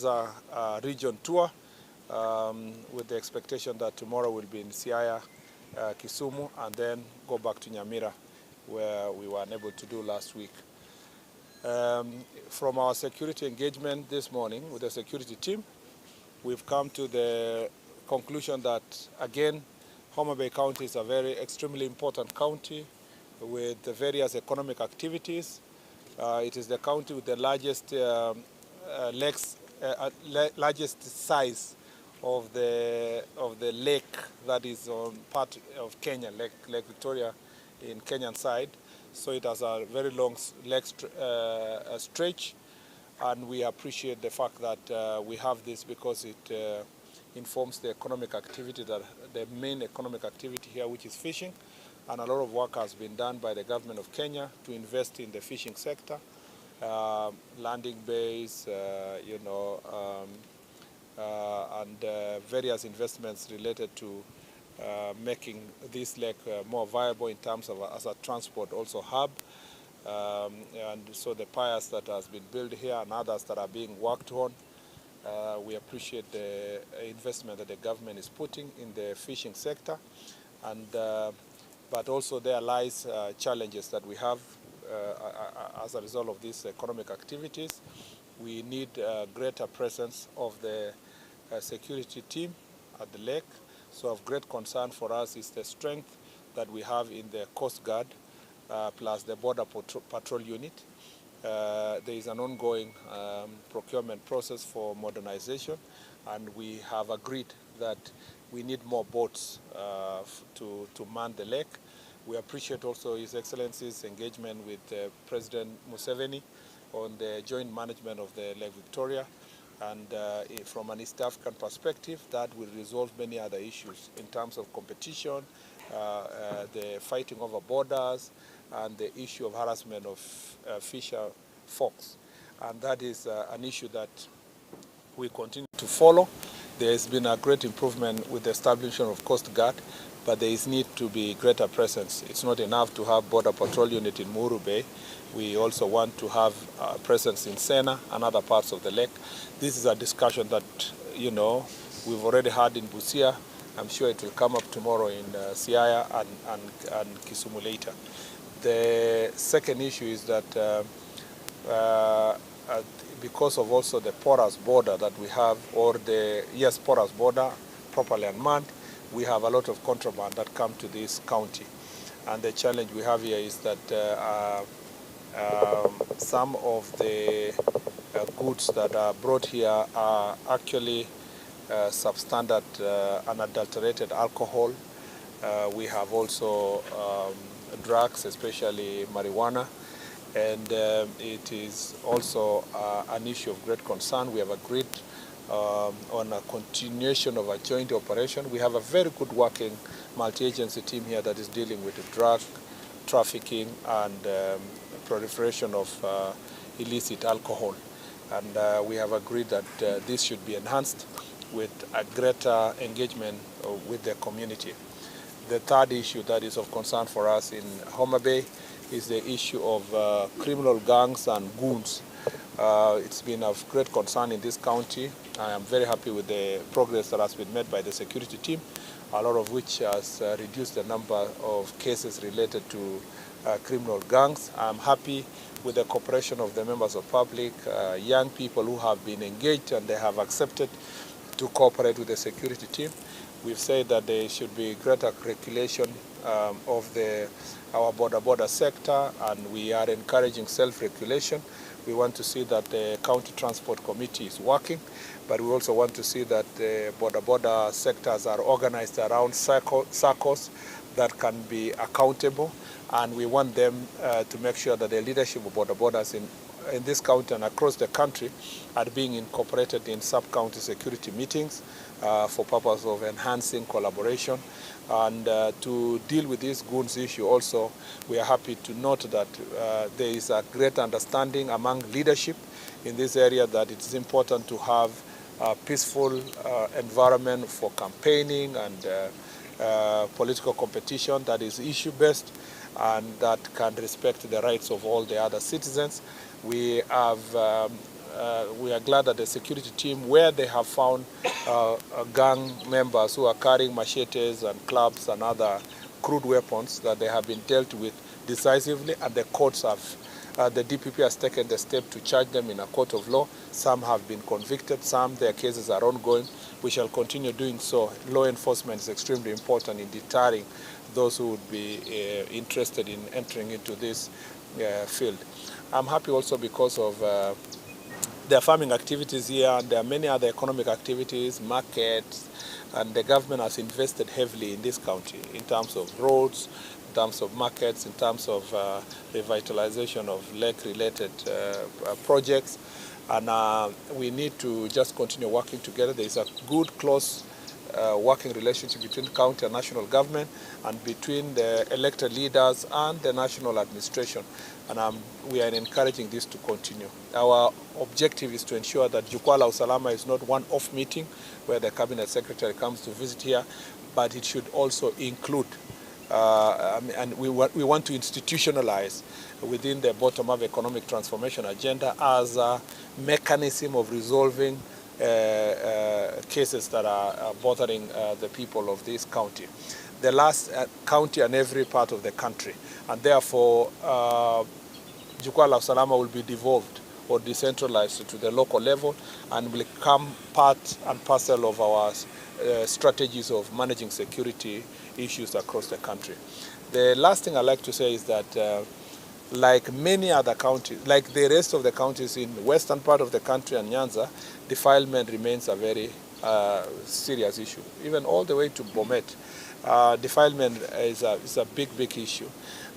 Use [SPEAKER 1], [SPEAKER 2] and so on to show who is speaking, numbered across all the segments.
[SPEAKER 1] a region tour with the expectation that tomorrow we'll be in Siaya, Kisumu, and then go back to Nyamira, where we were unable to do last week. From our security engagement this morning with the security team, we've come to the conclusion that, again, Homabay County is a very extremely important county with the various economic activities. It is the county with the largest largest size of the lake that is on part of Kenya, Lake Victoria in Kenyan side. So it has a very long lake stretch, and we appreciate the fact that we have this because it informs the economic activity, that the main economic activity here, which is fishing. And a lot of work has been done by the government of Kenya to invest in the fishing sector, landing bays, and various investments related to making this lake more viable in terms of as a transport also hub. And so the piers that has been built here and others that are being worked on, we appreciate the investment that the government is putting in the fishing sector. And but also there lies challenges that we have as a result of these economic activities. We need greater presence of the security team at the lake. So of great concern for us is the strength that we have in the Coast Guard plus the Border Patrol Unit. There is an ongoing procurement process for modernization, and we have agreed that we need more boats to man the lake. We appreciate also His Excellency's engagement with President Museveni on the joint management of the Lake Victoria, and from an East African perspective, that will resolve many other issues in terms of competition, the fighting over borders, and the issue of harassment of fisher folks. And that is an issue that we continue to follow. There has been a great improvement with the establishment of Coast Guard, but there is need to be greater presence. It's not enough to have Border Patrol Unit in Muru Bay. We also want to have a presence in Sena and other parts of the lake. This is a discussion that, we've already had in Busia. I'm sure it will come up tomorrow in Siaya and Kisumu later. The second issue is that because of also the porous border that we have, or porous border, properly unmanned, we have a lot of contraband that come to this county. And the challenge we have here is that some of the goods that are brought here are actually substandard unadulterated alcohol. We have also drugs, especially marijuana. And it is also an issue of great concern. We have agreed on a continuation of a joint operation. We have a very good working multi-agency team here that is dealing with the drug trafficking and proliferation of illicit alcohol. And we have agreed that this should be enhanced with a greater engagement with the community. The third issue that is of concern for us in Homabay is the issue of criminal gangs and goons. It's been of great concern in this county. I am very happy with the progress that has been made by the security team, a lot of which has reduced the number of cases related to criminal gangs. I'm happy with the cooperation of the members of public, young people who have been engaged and they have accepted to cooperate with the security team. We've said that there should be greater regulation of our border sector, and we are encouraging self-regulation. We want to see that the County Transport Committee is working, but we also want to see that the border sectors are organized around circles that can be accountable, and we want them to make sure that the leadership of borders in this county and across the country are being incorporated in sub-county security meetings for purpose of enhancing collaboration. And to deal with this goons issue also, we are happy to note that there is a great understanding among leadership in this area that it is important to have a peaceful environment for campaigning and political competition that is issue-based and that can respect the rights of all the other citizens. We have we are glad that the security team, where they have found gang members who are carrying machetes and clubs and other crude weapons, that they have been dealt with decisively, and the courts have, the DPP has taken the step to charge them in a court of law. Some have been convicted, some their cases are ongoing. We shall continue doing so. Law enforcement is extremely important in deterring those who would be interested in entering into this field. I'm happy also because of there are farming activities here, and there are many other economic activities, markets, and the government has invested heavily in this county in terms of roads, in terms of markets, in terms of revitalization of lake-related projects. And we need to just continue working together. There is a good, close working relationship between county and national government, and between the elected leaders and the national administration. And we are encouraging this to continue. Our objective is to ensure that Jukwaa La Usalama is not one-off meeting where the cabinet secretary comes to visit here, but it should also include, and we want to institutionalize within the bottom-up economic transformation agenda as a mechanism of resolving cases that are bothering the people of this county. The last county and every part of the country, and therefore Jukwaa La Usalama will be devolved or decentralized to the local level and will become part and parcel of our strategies of managing security issues across the country. The last thing I'd like to say is that like many other counties, like the rest of the counties in the western part of the country and Nyanza, defilement remains a very serious issue. Even all the way to Bomet, defilement is a big issue.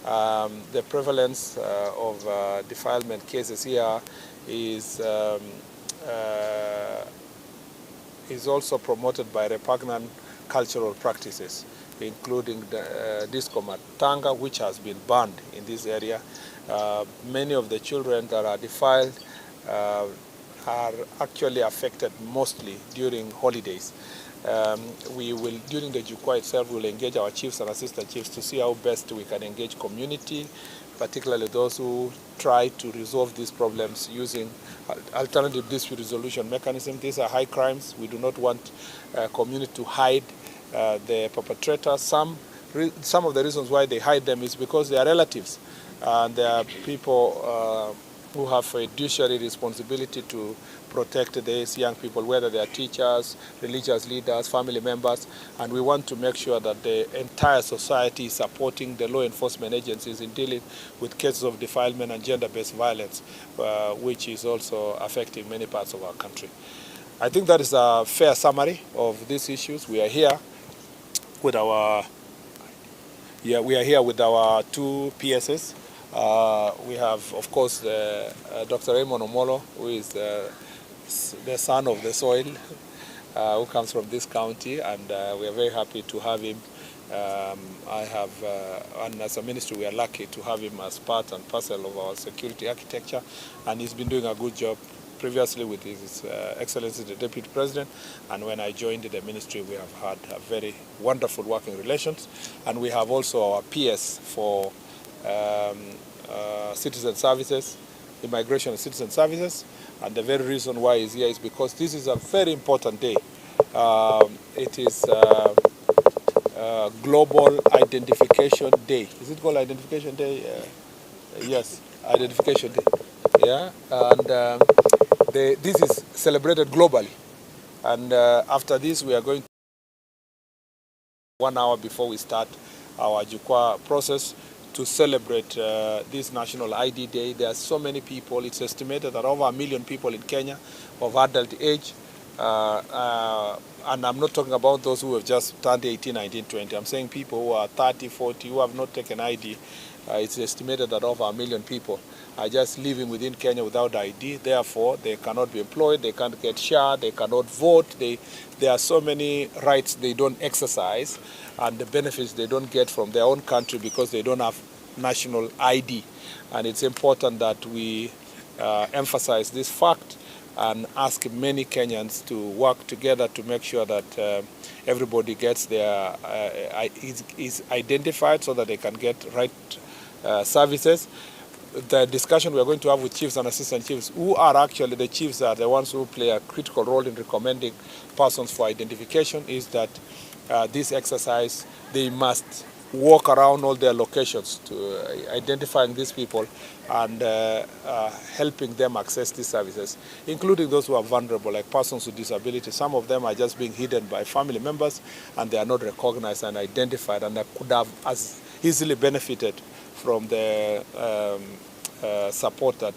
[SPEAKER 1] The prevalence of defilement cases here is also promoted by repugnant cultural practices, including the disco matanga, which has been banned in this area. Many of the children that are defiled are actually affected mostly during holidays. We will, during the Jukwaa itself, we will engage our chiefs and assistant chiefs to see how best we can engage community, particularly those who try to resolve these problems using alternative dispute resolution mechanisms. These are high crimes. We do not want community to hide the perpetrators. Some of the reasons why they hide them is because they are relatives, and there are people who have a fiduciary responsibility to protect these young people, whether they are teachers, religious leaders, family members, and we want to make sure that the entire society is supporting the law enforcement agencies in dealing with cases of defilement and gender-based violence, which is also affecting many parts of our country. I think that is a fair summary of these issues. We are here with our two PSs. We have, of course, Dr. Raymond Omolo, who is the son of the soil, who comes from this county, and we are very happy to have him. And as a ministry, we are lucky to have him as part and parcel of our security architecture, and he's been doing a good job previously with His Excellency the Deputy President, and when I joined the ministry, we have had a very wonderful working relations, and we have also our PS for citizen services, immigration and citizen services, and the very reason why he's here is because this is a very important day. It is Global Identification Day. Is it called Identification Day? Yes, Identification Day. Yeah, and this is celebrated globally. And after this, we are going to 1 hour before we start our Jukwaa process to celebrate this National ID Day. There are so many people. It's estimated that over 1 million people in Kenya of adult age, and I'm not talking about those who have just turned 18, 19, 20. I'm saying people who are 30, 40, who have not taken ID. It's estimated that over 1 million people are just living within Kenya without ID. Therefore, they cannot be employed, they can't get share, they cannot vote. There are so many rights they don't exercise, and the benefits they don't get from their own country because they don't have national ID. And it's important that we emphasize this fact and ask many Kenyans to work together to make sure that everybody gets their is identified so that they can get right services. the discussion we are going to have with chiefs and assistant chiefs, who are actually the chiefs are the ones who play a critical role in recommending persons for identification, is that this exercise, they must walk around all their locations to identifying these people and helping them access these services, including those who are vulnerable, like persons with disabilities. Some of them are just being hidden by family members and they are not recognized and identified, and they could have as easily benefited from the support that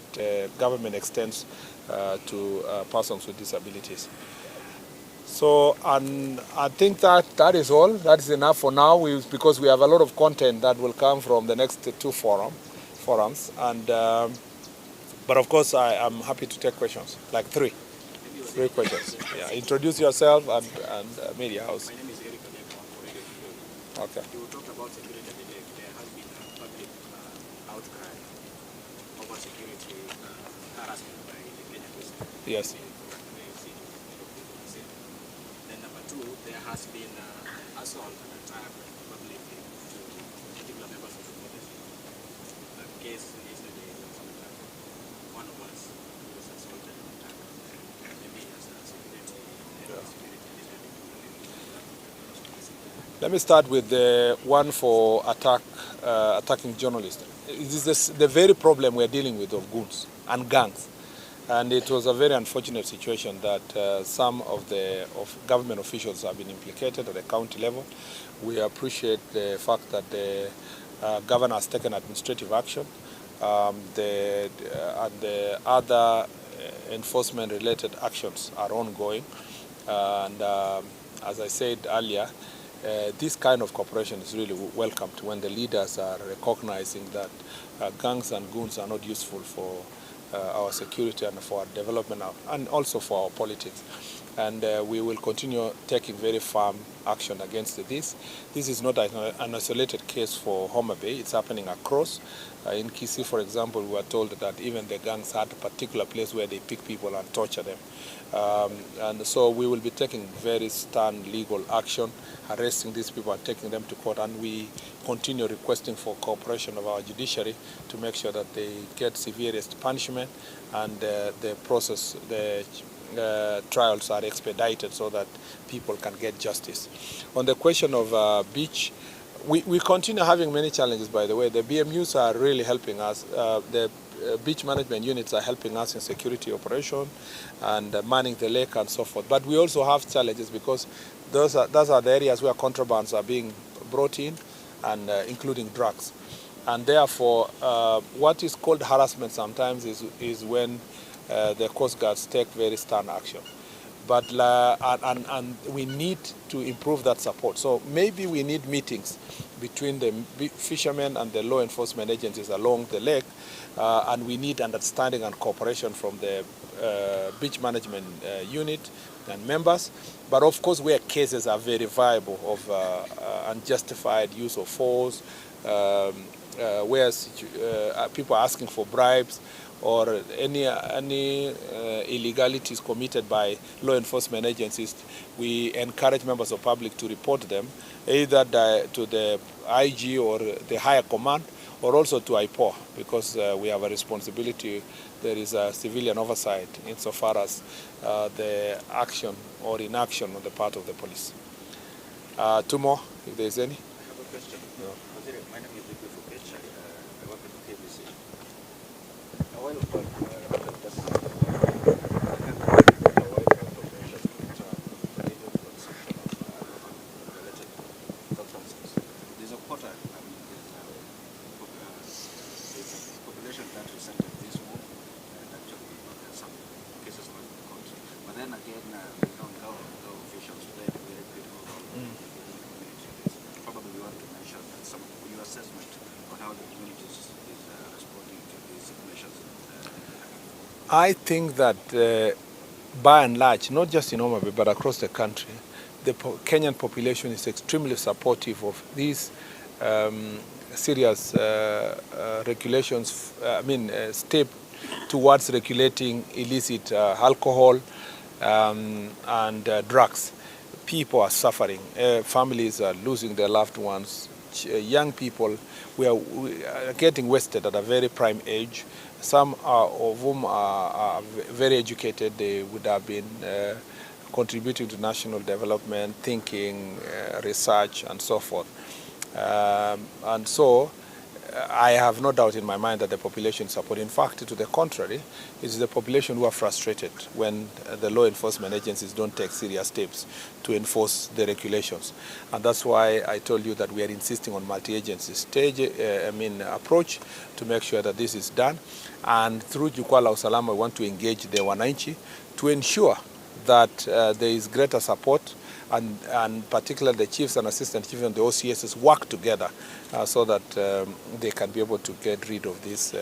[SPEAKER 1] government extends to persons with disabilities. So, and I think that is all. That is enough for now, because we have a lot of content that will come from the next two forums. And but of course, I'm happy to take questions, like three questions. Yeah, introduce yourself and media house.
[SPEAKER 2] My name is Eric Oneko.
[SPEAKER 1] Okay.
[SPEAKER 2] You talked about security today. There has been a public outcry over security harassment by the Kenya Police.
[SPEAKER 1] Yes.
[SPEAKER 2] Then number two, there has been assault and attack publicly to particular members of the police. A case yesterday, one of us was assaulted and attacked. Maybe as a security.
[SPEAKER 1] Let me start with the one for attacking journalists. This is the very problem we're dealing with of goons and gangs. And it was a very unfortunate situation that some of government officials have been implicated at the county level. We appreciate the fact that the governor has taken administrative action. And the other enforcement-related actions are ongoing. And as I said earlier, this kind of cooperation is really welcomed when the leaders are recognizing that gangs and goons are not useful for our security and for our development and also for our politics. And we will continue taking very firm action against this. This is not an isolated case for Homabay. It's happening across. In Kisii, for example, we were told that even the gangs had a particular place where they pick people and torture them. And so we will be taking very stern legal action, arresting these people and taking them to court. And we continue requesting for cooperation of our judiciary to make sure that they get severest punishment and the trials are expedited so that people can get justice. On the question of beach, we continue having many challenges, by the way. The BMUs are really helping us. The beach management units are helping us in security operation and manning the lake and so forth. But we also have challenges because those are the areas where contrabands are being brought in, and including drugs. And therefore, what is called harassment sometimes is when the Coast Guards take very stern action. But and we need to improve that support. So maybe we need meetings between the fishermen and the law enforcement agencies along the lake, and we need understanding and cooperation from the beach management unit and members. But of course, where cases are verifiable of unjustified use of force, where people are asking for bribes, or any illegalities committed by law enforcement agencies, we encourage members of public to report them, either to the IG or the higher command, or also to IPOA, because we have a responsibility. There is a civilian oversight insofar as the action or inaction on the part of the police. Two more, if there is any.
[SPEAKER 2] I have a question.
[SPEAKER 1] No.
[SPEAKER 2] My name is Jukwaa La Usalama. I work at KBC. A while back, there's a quota, there's a population that resented this move, and actually there's some cases going to court. But then again, government officials play a very critical role in the community. Probably we want to mention that some of your assessment on how the community is responding to these measures.
[SPEAKER 1] I think that by and large, not just in Homabay, but across the country, the Kenyan population is extremely supportive of these serious regulations, step towards regulating illicit alcohol and drugs. People are suffering. Families are losing their loved ones. which young people we are getting wasted at a very prime age. Some of whom are very educated. They would have been contributing to national development, thinking, research, and so forth. And so I have no doubt in my mind that the population support. In fact, to the contrary, it's the population who are frustrated when the law enforcement agencies don't take serious steps to enforce the regulations. And that's why I told you that we are insisting on multi-agency approach to make sure that this is done. And through Jukwaa La Usalama, we want to engage the wananchi to ensure that there is greater support, and particularly the chiefs and assistant chiefs and the OCSs work together so that they can be able to get rid of this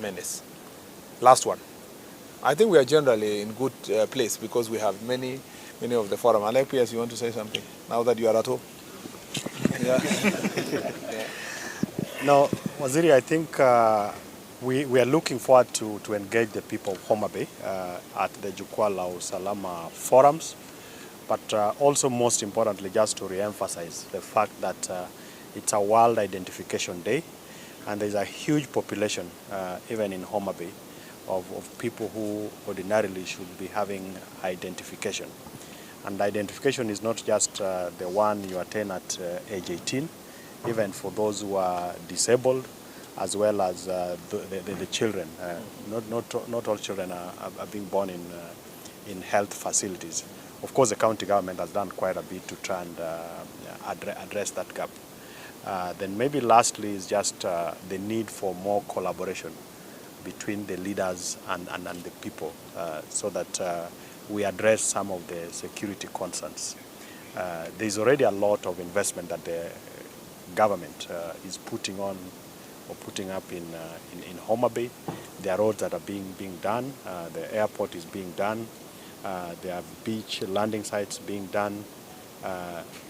[SPEAKER 1] menace. Last one. I think we are generally in good place because we have many of the forum. Alec, PS, you want to say something now that you are at home? Yeah.
[SPEAKER 3] No, Waziri, I think we are looking forward to engage the people of Homabay at the Jukwaa La Usalama forums, but also most importantly, just to re-emphasize the fact that it's a World Identification Day, and there's a huge population, even in Homabay, of people who ordinarily should be having identification. And identification is not just the one you attain at age 18, even for those who are disabled, as well as the children. Not all children are being born in health facilities. Of course, the county government has done quite a bit to try and address that gap. Then maybe lastly is just the need for more collaboration between the leaders and the people so that we address some of the security concerns. There's already a lot of investment that the government is putting on or putting up in Homabay. There are roads that are being done. The airport is being done. There are beach landing sites being done.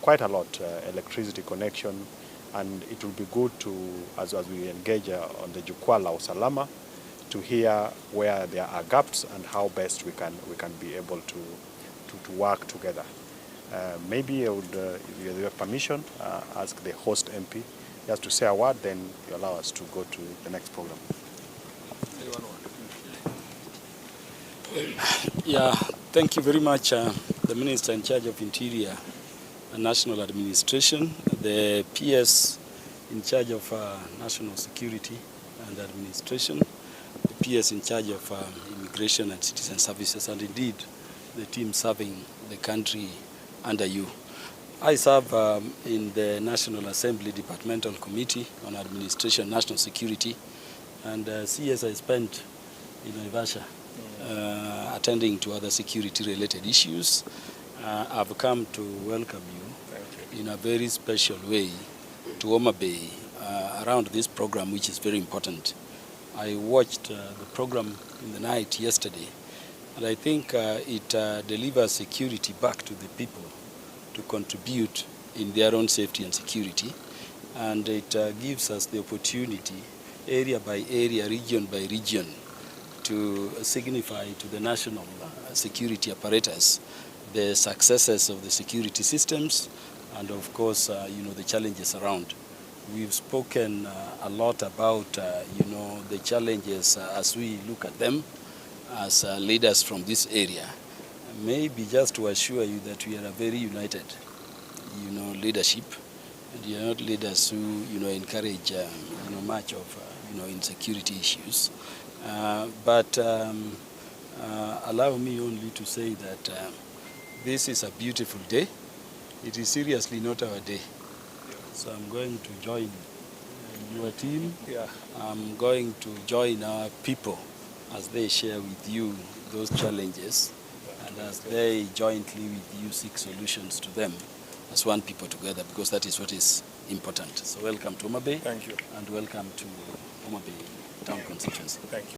[SPEAKER 3] Quite a lot, electricity connection. And it will be good to, as we engage on the Jukwaa La Usalama, to hear where there are gaps and how best we can be able to work together. Maybe I would, if you have permission, ask the host MP just to say a word, then you allow us to go to the next program.
[SPEAKER 4] Yeah, thank you very much, the Minister in charge of Interior and National Administration, the PS in charge of National Security and Administration, the PS in charge of Immigration and Citizen Services, and indeed the team serving the country under you. I serve in the National Assembly Departmental Committee on Administration, National Security, and CS I spent in Naivasha attending to other security-related issues. I've come to welcome you in a very special way to Homabay around this program, which is very important. I watched the program in the night yesterday, and I think it delivers security back to the people to contribute in their own safety and security, and it gives us the opportunity, area by area, region by region, to signify to the national security apparatus the successes of the security systems and of course the challenges around. We've spoken a lot about the challenges as we look at them as leaders from this area. Maybe just to assure you that we are a very united leadership, and you are not leaders who encourage much of insecurity issues. But allow me only to say that this is a beautiful day. It is seriously not our day. So I'm going to join your team.
[SPEAKER 1] Yeah.
[SPEAKER 4] I'm going to join our people as they share with you those challenges, and as they jointly with you seek solutions to them as one people together, because that is what is important. So welcome to Homabay.
[SPEAKER 1] Thank you.
[SPEAKER 4] And welcome to Homabay Town Constituency.
[SPEAKER 1] Thank you.